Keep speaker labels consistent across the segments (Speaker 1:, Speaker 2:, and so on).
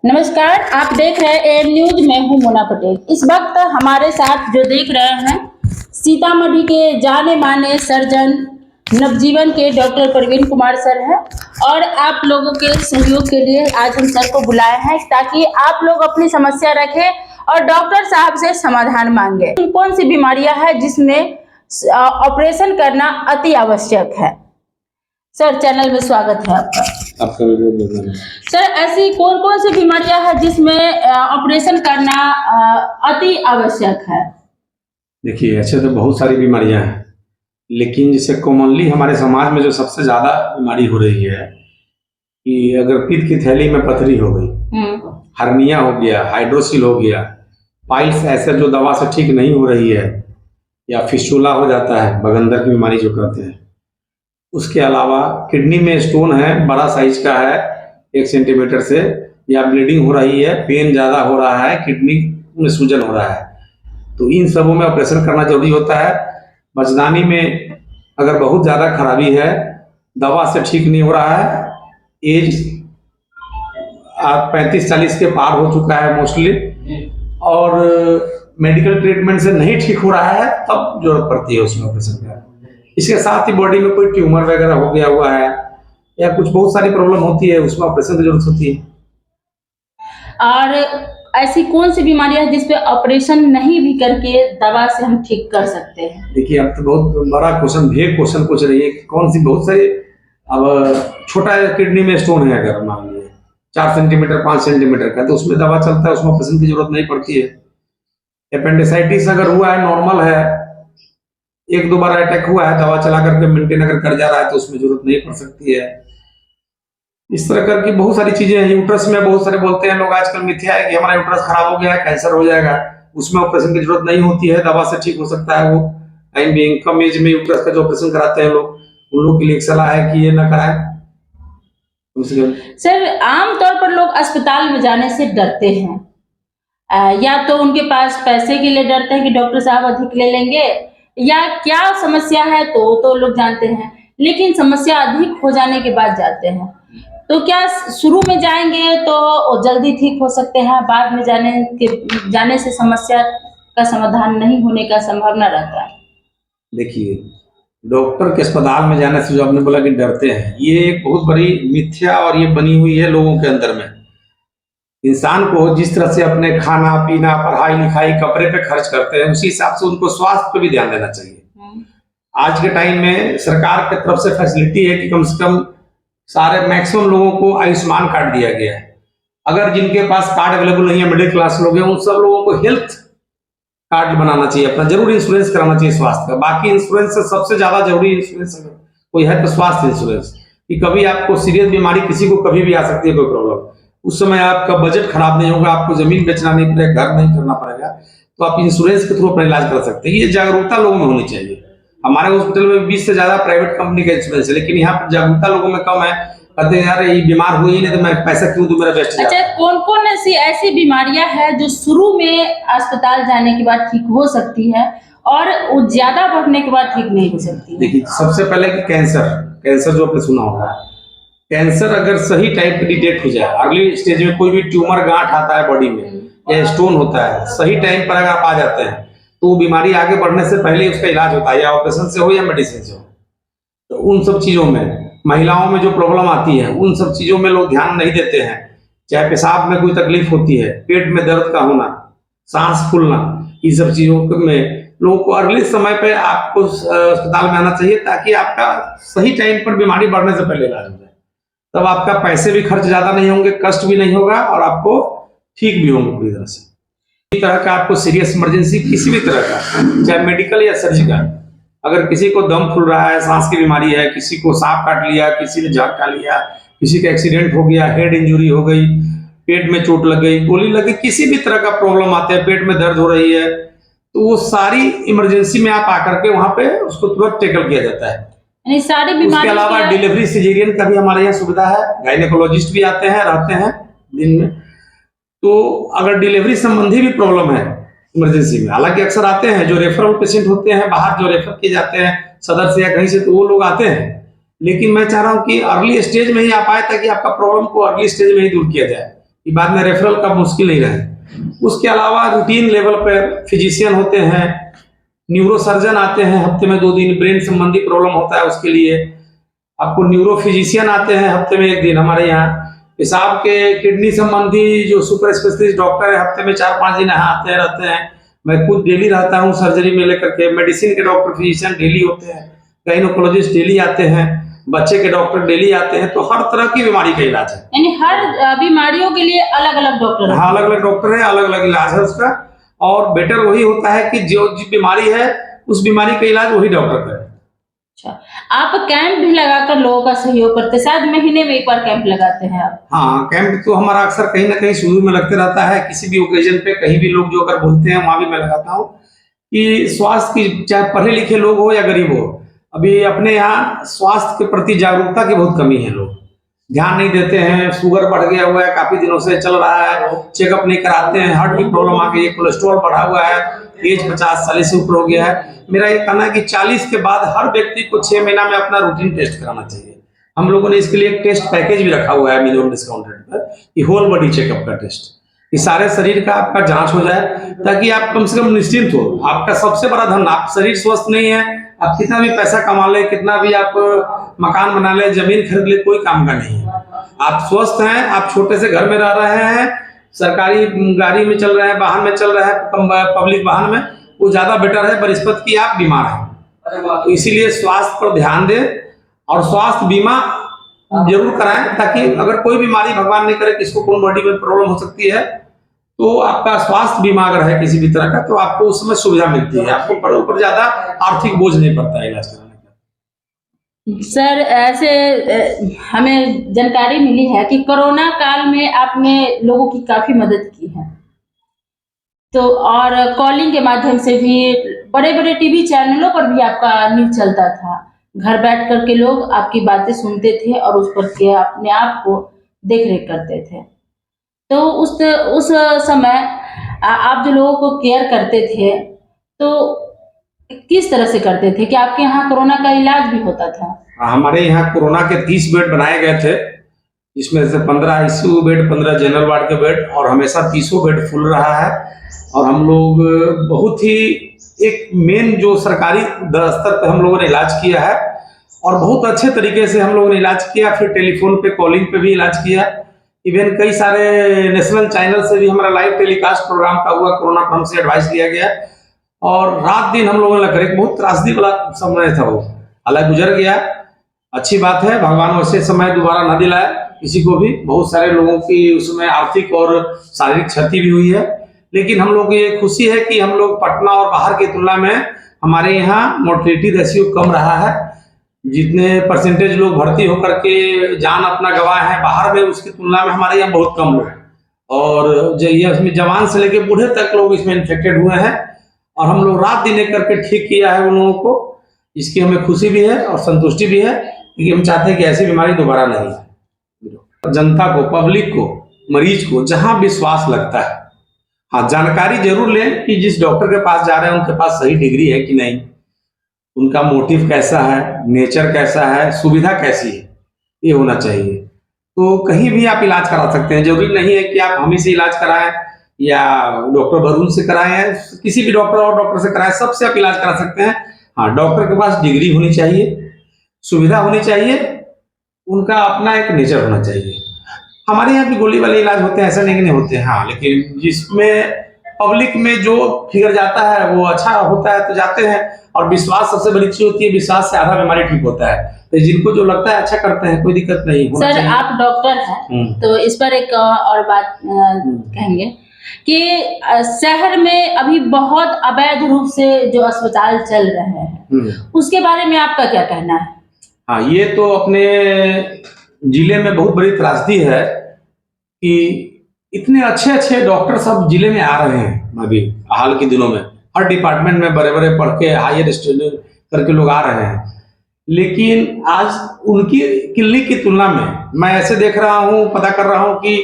Speaker 1: नमस्कार, आप देख रहे हैं एम न्यूज। मैं हूं मोना पटेल। इस वक्त हमारे साथ जो देख रहे हैं सीतामढ़ी के जाने माने सर्जन नवजीवन के डॉक्टर प्रवीण कुमार सर हैं और आप लोगों के सहयोग के लिए आज हम सर को बुलाए हैं ताकि आप लोग अपनी समस्या रखें और डॉक्टर साहब से समाधान मांगे। कौन सी बीमारियां हैं जिसमें ऑपरेशन करना अति आवश्यक है। सर, चैनल में स्वागत है आपका सर, ऐसी कौन कौन सी बीमारियां हैं जिसमें ऑपरेशन करना अति आवश्यक है।
Speaker 2: देखिए, ऐसे तो बहुत सारी बीमारियां हैं, लेकिन जैसे कॉमनली हमारे समाज में जो सबसे ज्यादा बीमारी हो रही है कि अगर पित्त की थैली में पथरी हो गई, हर्निया हो गया, हाइड्रोसिल हो गया, पाइल्स ऐसे जो दवा से ठीक नहीं हो रही है, या फिस्टुला हो जाता है, बगंदर की बीमारी जो कहते हैं। उसके अलावा किडनी में स्टोन है, बड़ा साइज का है 1 सेंटीमीटर से, या ब्लीडिंग हो रही है, पेन ज्यादा हो रहा है, किडनी में सूजन हो रहा है, तो इन सबों में ऑपरेशन करना जरूरी होता है। बचदानी में अगर बहुत ज्यादा खराबी है, दवा से ठीक नहीं हो रहा है, एज 35-40 के पार हो चुका है मोस्टली, और मेडिकल ट्रीटमेंट से नहीं ठीक हो रहा है, तब जरूरत पड़ती है उसमें ऑपरेशन का। इसके साथ ही बॉडी में कोई ट्यूमर वगैरह हो गया हुआ है या कुछ बहुत सारी प्रॉब्लम होती है, उसमें ऑपरेशन की जरूरत होती है।
Speaker 1: और ऐसी कौन सी बीमारियां हैं जिसपे ऑपरेशन नहीं भी करके दवा से हम ठीक कर सकते हैं।
Speaker 2: देखिए, अब तो बहुत बड़ा क्वेश्चन, भेग क्वेश्चन पूछ रही है कि कौन सी, बहुत सारी। अब छोटा किडनी में स्टोन है, अगर मान लीजिए 4 सेंटीमीटर 5 सेंटीमीटर का, तो उसमें दवा चलता है, उसमें ऑपरेशन की जरूरत नहीं पड़ती है। एपेंडिसाइटिस अगर हुआ है, नॉर्मल है, 1-2 बार अटैक हुआ है, दवा चला करके मेंटेन अगर कर जा रहा है, तो उसमें जरूरत नहीं पड़ सकती है। इस तरह करके बहुत सारी चीजें हैं। यूट्रस में बहुत सारे बोलते हैं लोग आजकल मिथ्या है कि हमारा यूट्रस खराब हो गया है, कैंसर हो जाएगा, उसमें ऑपरेशन की जरूरत नहीं होती है, दवा से ठीक हो सकता है। वो टाइम बीइंग कम एज में यूट्रस का जो ऑपरेशन कराते हैं लोग, उन लोग के लिए एक सलाह है कि ये ना कराएं।
Speaker 1: सर, आमतौर पर लोग अस्पताल में जाने से डरते हैं, या तो उनके पास पैसे के लिए डरते हैं कि डॉक्टर साहब अधिक ले लेंगे, या क्या समस्या है तो लोग जानते हैं, लेकिन समस्या अधिक हो जाने के बाद जाते हैं। तो क्या शुरू में जाएंगे तो जल्दी ठीक हो सकते हैं, बाद में जाने से समस्या का समाधान नहीं होने का संभावना रहता है।
Speaker 2: देखिए, डॉक्टर के अस्पताल में जाने से जो आपने बोला कि डरते हैं, ये एक बहुत बड़ी मिथ्या और ये बनी हुई है लोगों के अंदर में। इंसान को जिस तरह से अपने खाना पीना, पढ़ाई लिखाई, कपड़े पे खर्च करते हैं, उसी हिसाब से उनको स्वास्थ्य पे भी ध्यान देना चाहिए। आज के टाइम में सरकार की तरफ से फैसिलिटी है कि कम से कम सारे मैक्सिमम लोगों को आयुष्मान कार्ड दिया गया है। अगर जिनके पास कार्ड अवेलेबल नहीं है, मिडिल क्लास लोग हैं, उन सब लोगों को हेल्थ कार्ड बनाना चाहिए, अपना जरूर इंश्योरेंस कराना चाहिए स्वास्थ्य का। बाकी इंश्योरेंस से सबसे ज्यादा जरूरी इंश्योरेंस कोई है तो स्वास्थ्य इंश्योरेंस, कि कभी आपको सीरियस बीमारी किसी को कभी भी आ सकती है, कोई प्रॉब्लम, उस समय आपका बजट खराब नहीं होगा, आपको जमीन बेचना नहीं पड़ेगा, घर नहीं करना पड़ेगा, तो आप इंश्योरेंस के थ्रू अपना इलाज कर सकते हैं। ये जागरूकता लोगों में होनी चाहिए। हमारे हॉस्पिटल में 20 से ज्यादा प्राइवेट कंपनी का इंश्योरेंस है, लेकिन यहाँ पर जागरूकता लोगों में कम है। कहते हैं यार ये बीमार हुई नहीं तो मैं पैसा क्यों दूं, मेरा बेस्ट।
Speaker 1: अच्छा, कौन कौन ऐसी बीमारियां हैं जो शुरू में अस्पताल जाने के बाद ठीक हो सकती है और वो ज्यादा बढ़ने के बाद ठीक नहीं हो सकती?
Speaker 2: देखिए, सबसे पहले कि कैंसर जो आपने सुना होगा, कैंसर अगर सही टाइम पे डिटेक्ट हो जाए, अर्ली स्टेज में कोई भी ट्यूमर, गांठ आता है बॉडी में या स्टोन होता है, सही टाइम पर अगर आप आ जाते हैं तो वो बीमारी आगे बढ़ने से पहले उसका इलाज होता है, या ऑपरेशन से हो या मेडिसिन से हो। तो उन सब चीजों में, महिलाओं में जो प्रॉब्लम आती है, उन सब चीजों में लोग ध्यान नहीं देते हैं। चाहे पेशाब में कोई तकलीफ होती है, पेट में दर्द का होना, सांस फूलना, इन सब चीजों में लोगों को अर्ली समय पे आपको अस्पताल में आना चाहिए, ताकि आपका सही टाइम पर बीमारी बढ़ने से पहले इलाज हो जाए। तब आपका पैसे भी खर्च ज्यादा नहीं होंगे, कष्ट भी नहीं होगा, और आपको ठीक भी होंगे पूरी तरह से। किसी तरह का आपको सीरियस इमरजेंसी किसी भी तरह का, चाहे मेडिकल या सर्जिकल, अगर किसी को दम फूल रहा है, सांस की बीमारी है, किसी को सांप काट लिया, किसी ने जहर खा लिया, किसी का एक्सीडेंट हो गया, हेड इंजरी हो गई, पेट में चोट लग गई, गोली लग गई, किसी भी तरह का प्रॉब्लम आते हैं, पेट में दर्द हो रही है, तो वो सारी इमरजेंसी में आप आकर के वहां पे उसको तुरंत टेकल किया जाता है।
Speaker 1: सारी बीमारी
Speaker 2: उसके अलावा डिलीवरी सिजेरियन का भी हमारे यहाँ सुविधा है, गायनेकोलॉजिस्ट भी आते हैं, रहते हैं दिन में। तो अगर डिलीवरी संबंधी भी प्रॉब्लम है इमरजेंसी में, हालांकि अक्सर आते हैं जो रेफरल पेशेंट होते हैं, बाहर जो रेफर किए जाते हैं सदर से या कहीं से, तो वो लोग आते हैं, लेकिन मैं चाह रहा हूँ कि अर्ली स्टेज में ही आप आए, ताकि आपका प्रॉब्लम को अर्ली स्टेज में ही दूर किया जाए। कि बाद में रेफरल का मुश्किल नहीं रहे। उसके अलावा रूटीन लेवल पर फिजिशियन होते हैं, न्यूरो सर्जन आते हैं हफ्ते में 2 दिन, ब्रेन संबंधी प्रॉब्लम होता है उसके लिए आपको न्यूरो फिजिशियन आते हैं हफ्ते में 1 दिन हमारे यहाँ। पेशाब के किडनी संबंधी जो सुपर स्पेशलिस्ट डॉक्टर है हफ्ते में 4-5 दिन यहाँ आते रहते हैं। मैं खुद डेली रहता हूँ सर्जरी में लेकर के। मेडिसिन के डॉक्टर फिजिशियन डेली होते हैं, गाइनोकोलॉजिस्ट डेली आते हैं, बच्चे के डॉक्टर डेली आते हैं। तो हर तरह की बीमारी का इलाज है,
Speaker 1: यानी हर बीमारियों के लिए अलग अलग डॉक्टर हैं।
Speaker 2: हाँ अलग अलग डॉक्टर है, अलग अलग इलाज है उसका। और बेटर वही होता है कि जो बीमारी है उस बीमारी का इलाज वही डॉक्टर करे।
Speaker 1: अच्छा, आप कैंप भी लगाकर लोगों का सहयोग करते हैं, शायद महीने में 1 बार कैंप लगाते हैं आप?
Speaker 2: हाँ, कैंप तो हमारा अक्सर कहीं ना कहीं शुरू में लगते रहता है। किसी भी ओकेजन पे कहीं भी लोग जो अगर बोलते हैं वहां भी मैं लगाता हूँ कि स्वास्थ्य की, चाहे पढ़े लिखे लोग हो या गरीब हो, अभी अपने यहाँ स्वास्थ्य के प्रति जागरूकता की बहुत कमी है। लोग ध्यान नहीं देते हैं। शुगर बढ़ गया हुआ है, काफी दिनों से चल रहा है, चेकअप नहीं कराते हैं। हार्ट की प्रॉब्लम आ गई है, कोलेस्ट्रॉल बढ़ा हुआ है, एज 50 साल से ऊपर हो गया है। मेरा ये कहना है कि 40 के बाद हर व्यक्ति को 6 महीना में अपना रूटीन टेस्ट कराना चाहिए। हम लोगों ने इसके लिए एक टेस्ट पैकेज भी रखा हुआ है मिनिमम डिस्काउंट रेट पर, कि होल बॉडी चेकअप का टेस्ट, कि सारे शरीर का आपका जांच हो जाए, ताकि आप कम से कम निश्चिंत हो। आपका सबसे बड़ा धन, आप शरीर स्वस्थ नहीं है, आप कितना भी पैसा कमा ले, कितना भी आप मकान बना ले, जमीन खरीद ले, कोई काम का नहीं है। आप स्वस्थ हैं, आप छोटे से घर में रह रहे हैं, सरकारी गाड़ी में चल रहे हैं, वाहन में चल रहे हैं, पब्लिक वाहन में, वो ज्यादा बेटर है बनिस्पत की आप बीमार हैं। तो इसीलिए स्वास्थ्य पर ध्यान दें और स्वास्थ्य बीमा जरूर कराएं, ताकि अगर कोई बीमारी भगवान नहीं करे, किसको कौन बॉडी में प्रॉब्लम हो सकती है, तो आपका स्वास्थ्य बीमा अगर है किसी भी तरह का, तो आपको उस समय सुविधा मिलती है, आपको ऊपर ज्यादा आर्थिक बोझ नहीं पड़ता है इलाज कराने का।
Speaker 1: सर, ऐसे हमें जानकारी मिली है कि कोरोना काल में आपने लोगों की काफी मदद की है, तो और कॉलिंग के माध्यम से भी, बड़े बड़े टीवी चैनलों पर भी आपका न्यूज चलता था। घर बैठ करके लोग आपकी बातें सुनते थे और उस पर के अपने आप को देख रेख करते थे। तो उस समय आप जो लोगों को केयर करते थे, तो किस तरह से करते थे कि आपके यहाँ कोरोना का इलाज भी होता था?
Speaker 2: हमारे यहाँ कोरोना के 30 बेड बनाए गए थे, इसमें से 15 ICU बेड, 15 जनरल वार्ड के बेड, और हमेशा 30 बेड फुल रहा है। और हम लोग बहुत ही एक मेन जो सरकारी स्तर पर हम लोगों ने इलाज किया है, और बहुत अच्छे तरीके से हम लोगों ने इलाज किया। फिर टेलीफोन पे, कॉलिंग पे भी इलाज किया। इवन कई सारे नेशनल चैनल से भी हमारा लाइव टेलीकास्ट प्रोग्राम का हुआ। कोरोना पर हमसे एडवाइस दिया गया, और रात दिन हम लोगों ने लग रहे, बहुत त्रासदी वाला समय था वो, हालांकि गुजर गया। अच्छी बात है, भगवान वैसे समय दोबारा न दिलाए किसी को भी। बहुत सारे लोगों की उसमें आर्थिक और शारीरिक क्षति भी हुई है, लेकिन हम लोग को ये खुशी है कि हम लोग पटना और बाहर की तुलना में हमारे यहाँ मोर्टेलिटी रेशियो कम रहा है। जितने परसेंटेज लोग भर्ती होकर के जान अपना गंवाए हैं बाहर में, उसकी तुलना में हमारे यहाँ बहुत कम लोग, और ये इसमें जवान से लेकर बूढ़े तक लोग इसमें इन्फेक्टेड हुए हैं, और हम लोग रात दिन एक करके ठीक किया है उन लोगों को। इसकी हमें खुशी भी है और संतुष्टि भी है, क्योंकि हम चाहते हैं कि ऐसी बीमारी दोबारा नहीं है। जनता को, पब्लिक को, मरीज को जहां विश्वास लगता है, हाँ जानकारी जरूर लें कि जिस डॉक्टर के पास जा रहे हैं उनके पास सही डिग्री है कि नहीं, उनका मोटिव कैसा है, नेचर कैसा है, सुविधा कैसी है, ये होना चाहिए। तो कहीं भी आप इलाज करा सकते हैं, जरूरी नहीं है कि आप हम ही से इलाज कराएं या डॉक्टर वरुण से कराएं, किसी भी डॉक्टर और डॉक्टर से कराएं, सबसे आप इलाज करा सकते हैं। हाँ, डॉक्टर के पास डिग्री होनी चाहिए, सुविधा होनी चाहिए, उनका अपना एक नेचर होना चाहिए। हमारे यहाँ भी गोली वाले इलाज होते हैं, ऐसा नहीं कि नहीं होते हैं, हाँ, लेकिन जिसमें पब्लिक में जो फिगर जाता है वो अच्छा होता है तो जाते हैं। और विश्वास सबसे बड़ी चीज होती है, विश्वास से आधा बीमारी ठीक होता है। तो जिनको जो लगता है अच्छा करते हैं, कोई दिक्कत नहीं होना
Speaker 1: सर,
Speaker 2: चाहिए।
Speaker 1: आप डॉक्टर हैं, तो इस पर एक और बात कहेंगे कि शहर में अभी बहुत अवैध रूप से जो अस्पताल चल रहे हैं, उसके बारे में आपका क्या कहना है?
Speaker 2: हाँ, ये तो अपने जिले में बहुत बड़ी त्रासदी है कि इतने अच्छे अच्छे डॉक्टर सब जिले में आ रहे हैं। अभी हाल के दिनों में हर डिपार्टमेंट में बड़े बड़े पढ़ के हायर स्टडी करके लोग आ रहे हैं, लेकिन आज उनकी क्लिनिक की तुलना में मैं ऐसे देख रहा हूँ, पता कर रहा हूँ कि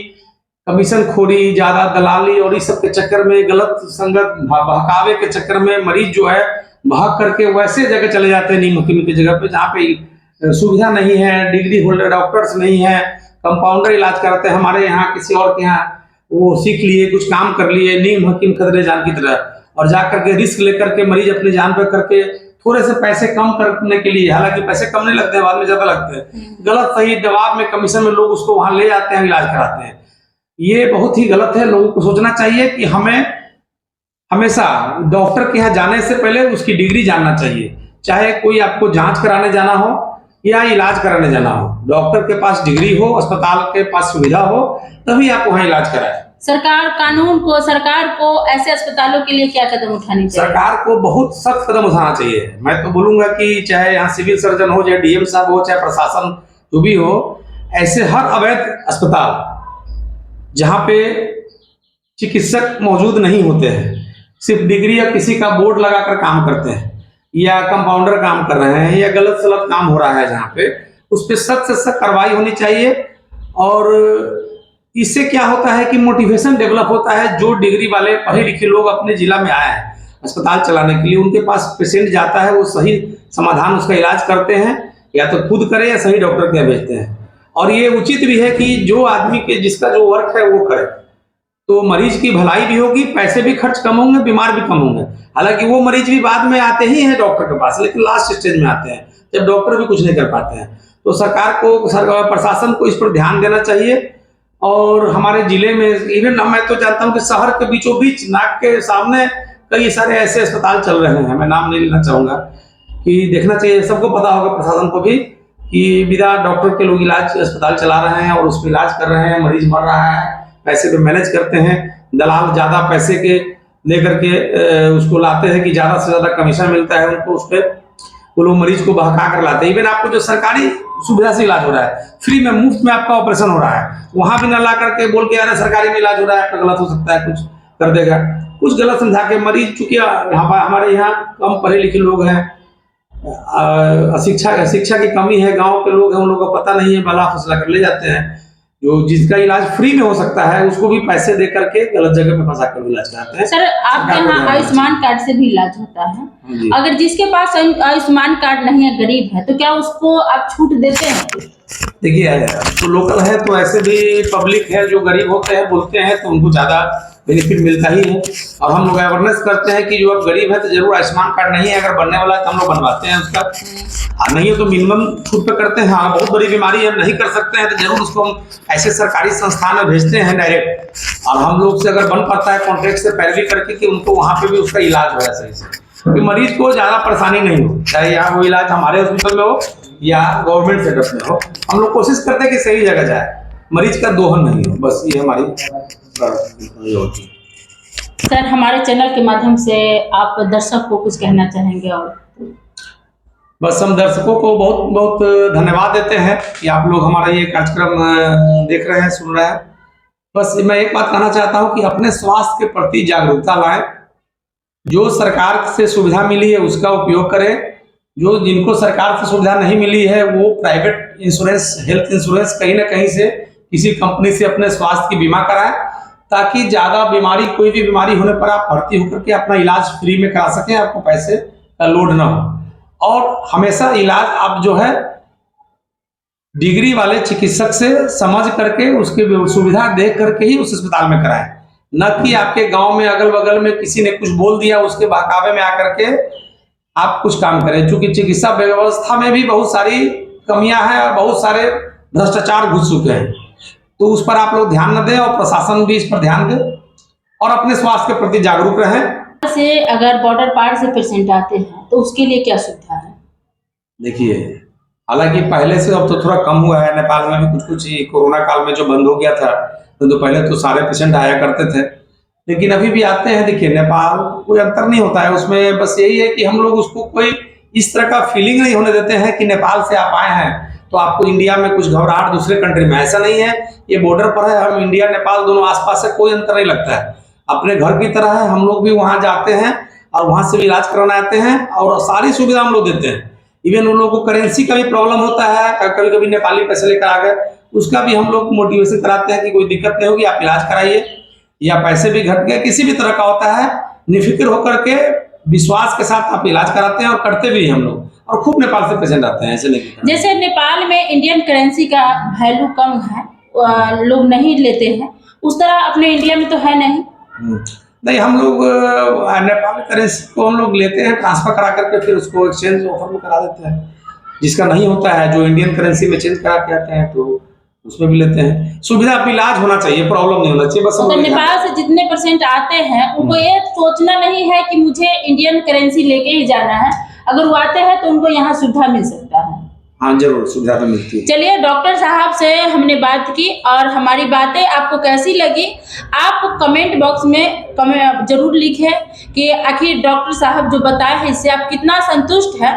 Speaker 2: कमीशन खोरी ज्यादा, दलाली और इस सब के चक्कर में, गलत संगत बहकावे के चक्कर में मरीज जो है भाग करके वैसे जगह चले जाते हैं, नीम की जगह पे, जहाँ पे सुविधा नहीं है, डिग्री होल्डर डॉक्टर्स नहीं है, कंपाउंडर इलाज कराते हैं हमारे यहाँ, किसी और के यहाँ वो सीख लिए, कुछ काम कर लिए, नीम हकीम खतरे जान की तरह, और जा करके रिस्क लेकर के मरीज अपनी जान पे करके थोड़े से पैसे कम करने के लिए, हालांकि पैसे कम नहीं लगते हैं, बाद में ज्यादा लगते हैं, गलत सही दबाव में कमीशन में लोग उसको वहां ले जाते हैं, इलाज कराते हैं। ये बहुत ही गलत है। लोगों को सोचना चाहिए कि हमें हमेशा डॉक्टर के यहाँ जाने से पहले उसकी डिग्री जानना चाहिए। चाहे कोई आपको जांच कराने जाना हो या इलाज कराने जाना हो, डॉक्टर के पास डिग्री हो, अस्पताल के पास सुविधा हो, तभी आप वहाँ इलाज कराएं।
Speaker 1: सरकार को ऐसे अस्पतालों के लिए क्या कदम उठाने चाहिए?
Speaker 2: सरकार को बहुत सख्त कदम उठाना चाहिए। मैं तो बोलूंगा कि चाहे यहाँ सिविल सर्जन हो, चाहे डीएम साहब हो, चाहे प्रशासन जो भी हो, ऐसे हर अवैध अस्पताल जहाँ पे चिकित्सक मौजूद नहीं होते हैं, सिर्फ डिग्री या किसी का बोर्ड लगाकर काम करते हैं, या कंपाउंडर काम कर रहे हैं, या गलत सलत काम हो रहा है, जहाँ पे उस पर सख्त से सख्त कार्रवाई होनी चाहिए। और इससे क्या होता है कि मोटिवेशन डेवलप होता है। जो डिग्री वाले पढ़े लिखे लोग अपने जिला में आए हैं अस्पताल चलाने के लिए, उनके पास पेशेंट जाता है, वो सही समाधान उसका इलाज करते हैं, या तो खुद करे या सही डॉक्टर के यहाँ भेजते हैं। और ये उचित भी है कि जो आदमी के जिसका जो वर्क है वो करे, तो मरीज की भलाई भी होगी, पैसे भी खर्च कम होंगे, बीमार भी कम होंगे। हालांकि वो मरीज भी बाद में आते ही हैं डॉक्टर के पास, लेकिन लास्ट स्टेज में आते हैं जब डॉक्टर भी कुछ नहीं कर पाते हैं। तो सरकार को, प्रशासन को इस पर ध्यान देना चाहिए। और हमारे जिले में इवन मैं तो जानता हूँ कि शहर के बीचों बीच नाक के सामने कई सारे ऐसे अस्पताल चल रहे हैं, मैं नाम नहीं लेना चाहूंगा, कि देखना चाहिए, सबको पता होगा प्रशासन को भी, कि बिना डॉक्टर के लोग इलाज अस्पताल चला रहे हैं और उस पर इलाज कर रहे हैं, मरीज मर रहा है, पैसे पे मैनेज करते हैं, दलाल ज्यादा पैसे के लेकर के उसको लाते हैं कि ज्यादा से ज्यादा कमीशन मिलता है उनको, उस पर वो लोग मरीज को बहका कर लाते हैं। इवन आपको जो सरकारी सुविधा से इलाज हो रहा है, फ्री में मुफ्त में आपका ऑपरेशन हो रहा है, वहां भी न ला करके बोल के अरे सरकारी में इलाज हो रहा है, आपका गलत हो सकता है, कुछ कर देगा, कुछ गलत समझा के मरीज, चूंकि हमारे यहाँ कम पढ़े लिखे लोग हैं, शिक्षा की कमी है, गांव के लोग हैं, उन लोगों को पता नहीं है, भला फैसला कर ले जाते हैं। जो जिसका इलाज फ्री में हो सकता है उसको भी पैसे दे करके गलत जगह पे फंसा कर इलाज कराते हैं।
Speaker 1: सर, आपके यहाँ आयुष्मान कार्ड से भी इलाज होता है, अगर जिसके पास आयुष्मान कार्ड नहीं है, गरीब है, तो क्या उसको आप छूट देते हैं?
Speaker 2: देखिए, तो लोकल है तो ऐसे भी पब्लिक है जो गरीब होते हैं, बोलते हैं तो उनको ज्यादा बेनिफिट मिलता ही है। और हम लोग अवेयरनेस करते हैं कि जो अब गरीब है तो जरूर आयुष्मान कार्ड नहीं है, अगर बनने वाला है तो हम लोग बनवाते हैं उसका, नहीं है तो मिनिमम छूट पे करते हैं। हाँ, बहुत बड़ी बीमारी है, नहीं कर सकते हैं तो जरूर उसको हम ऐसे सरकारी संस्थान में भेजते हैं डायरेक्ट, और हम लोग से अगर बन पाता है कॉन्ट्रैक्ट से पैरवी करके कि उनको वहां पे भी उसका इलाज हो सही से, क्योंकि मरीज को ज्यादा परेशानी नहीं हो, चाहे यहाँ वो इलाज हमारे हॉस्पिटल में हो या गवर्नमेंट सेटअप में हो, हम लोग कोशिश करते हैं कि सही जगह जाए, मरीज का दोहन नहीं हो, बस ये हमारी होती है।
Speaker 1: सर, हमारे चैनल के माध्यम से आप दर्शक को कुछ कहना चाहेंगे? और
Speaker 2: बस हम दर्शकों को बहुत बहुत धन्यवाद देते हैं कि आप लोग हमारा ये कार्यक्रम देख रहे हैं, सुन रहे हैं। बस मैं एक बात कहना चाहता हूं कि अपने स्वास्थ्य के प्रति जागरूकता लाएं, जो सरकार से सुविधा मिली है उसका उपयोग करें, जो जिनको सरकार से सुविधा नहीं मिली है वो प्राइवेट इंश्योरेंस, हेल्थ इंश्योरेंस कहीं ना कहीं से किसी कंपनी से अपने स्वास्थ्य की बीमा कराएं, ताकि ज्यादा बीमारी, कोई भी बीमारी होने पर आप भर्ती होकर के अपना इलाज फ्री में करा सकें, आपको पैसे का लोड ना हो। और हमेशा इलाज आप जो है डिग्री वाले चिकित्सक से समझ करके उसकी सुविधा देख करके ही उस अस्पताल में कराएं, न कि आपके गांव में अगल बगल में किसी ने कुछ बोल दिया उसके बहकावे में आकर के आप कुछ काम करें। चूंकि चिकित्सा व्यवस्था में भी बहुत सारी कमियां हैं और बहुत सारे भ्रष्टाचार घुस चुके हैं, तो उस पर आप लोग ध्यान न दें और प्रशासन भी इस पर ध्यान दे और अपने स्वास्थ्य के प्रति जागरूक रहें।
Speaker 1: से अगर बॉर्डर पार से पेशेंट आते हैं तो उसके लिए क्या सुविधा है?
Speaker 2: देखिए, हालांकि पहले से अब तो थोड़ा कम हुआ है, नेपाल में भी कुछ कोरोना काल में जो बंद हो गया था, तो पहले तो सारे पेशेंट आया करते थे, लेकिन अभी भी आते हैं। देखिए, नेपाल कोई अंतर नहीं होता है उसमें, बस यही है कि हम लोग उसको कोई इस तरह का फीलिंग नहीं होने देते हैं कि नेपाल से आप आए हैं तो आपको इंडिया में कुछ घबराहट दूसरे कंट्री में, ऐसा नहीं है। ये बॉर्डर पर है, हम इंडिया नेपाल दोनों आसपास है, कोई अंतर नहीं लगता है, अपने घर की तरह है। हम लोग भी वहां जाते हैं और वहां से भी इलाज कराने आते हैं और सारी सुविधा हम लोग देते हैं। इवन उन लोगों को करेंसी का भी प्रॉब्लम होता है, कभी कभी नेपाली पैसे लेकर आ गए, उसका भी हम लोग मोटिवेशन कराते हैं कि कोई दिक्कत नहीं होगी, आप इलाज कराइए, या पैसे भी घट गए, किसी भी तरह का होता है, निफिक्र होकर के विश्वास के साथ आप इलाज कराते हैं और करते भी हम लोग, और खूब नेपाल से पेशेंट आते हैं, ऐसे नहीं।
Speaker 1: जैसे नेपाल में इंडियन करेंसी का वैल्यू कम है, लोग नहीं लेते हैं, उस तरह अपने इंडिया में तो है नहीं।
Speaker 2: नहीं, हम लोग नेपाली करेंसी को हम लोग लेते हैं, ट्रांसफर करा करके फिर उसको एक्सचेंज ऑफर में करा देते हैं। जिसका नहीं होता है, जो इंडियन करेंसी में चेंज करा के आते हैं, तो उसमें भी लेते हैं। सुविधा अपनी इलाज होना चाहिए, प्रॉब्लम नहीं होना चाहिए, बस हम
Speaker 1: अगर
Speaker 2: लोग
Speaker 1: नेपाल से जितने % आते हैं उनको ये सोचना नहीं है कि मुझे इंडियन करेंसी लेके ही जाना है, अगर वो आते हैं तो उनको यहाँ सुविधा मिल सकता है।
Speaker 2: हाँ जरूर, सुविधा तो मिलती है।
Speaker 1: चलिए, डॉक्टर साहब से हमने बात की और हमारी बातें आपको कैसी लगी, आप कमेंट बॉक्स में जरूर लिखें कि आखिर डॉक्टर साहब जो बताए हैं इससे आप कितना संतुष्ट हैं,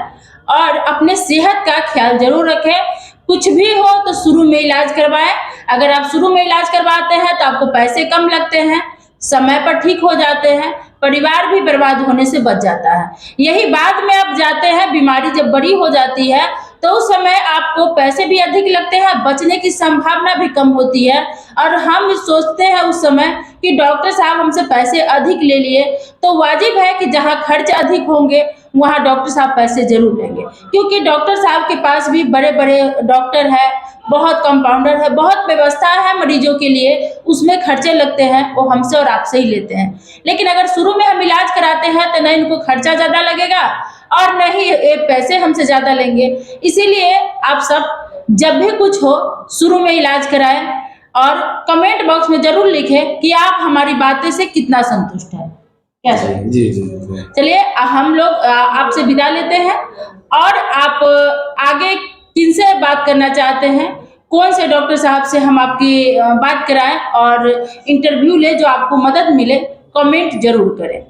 Speaker 1: और अपने सेहत का ख्याल जरूर रखें। कुछ भी हो तो शुरू में इलाज करवाएं। अगर आप शुरू में इलाज करवाते हैं तो आपको पैसे कम लगते हैं, समय पर ठीक हो जाते हैं, परिवार भी बर्बाद होने से बच जाता है। यही बाद में आप जाते हैं, बीमारी जब बड़ी हो जाती है तो उस समय आपको पैसे भी अधिक लगते हैं, बचने की संभावना भी कम होती है, और हम सोचते हैं उस समय कि डॉक्टर साहब हमसे पैसे अधिक ले लिए, तो वाजिब है कि जहाँ खर्च अधिक होंगे वहाँ डॉक्टर साहब पैसे जरूर लेंगे, क्योंकि डॉक्टर साहब के पास भी बड़े बड़े डॉक्टर है, बहुत कंपाउंडर है, बहुत व्यवस्था है मरीजों के लिए, उसमें खर्चे लगते हैं, वो हमसे और आपसे ही लेते हैं। लेकिन अगर शुरू में हम इलाज कराते हैं तो नहीं इनको खर्चा ज़्यादा लगेगा और नहीं ये पैसे हमसे ज़्यादा लेंगे। इसीलिए आप सब जब भी कुछ हो शुरू में इलाज कराएं, और कमेंट बॉक्स में जरूर लिखें कि आप हमारी बातें से कितना संतुष्ट है। क्या सर?
Speaker 2: जी जी जी।
Speaker 1: चलिए, हम लोग आपसे विदा लेते हैं, और आप आगे किनसे बात करना चाहते हैं, कौन से डॉक्टर साहब से हम आपकी बात कराएं और इंटरव्यू ले जो आपको मदद मिले, कमेंट जरूर करें।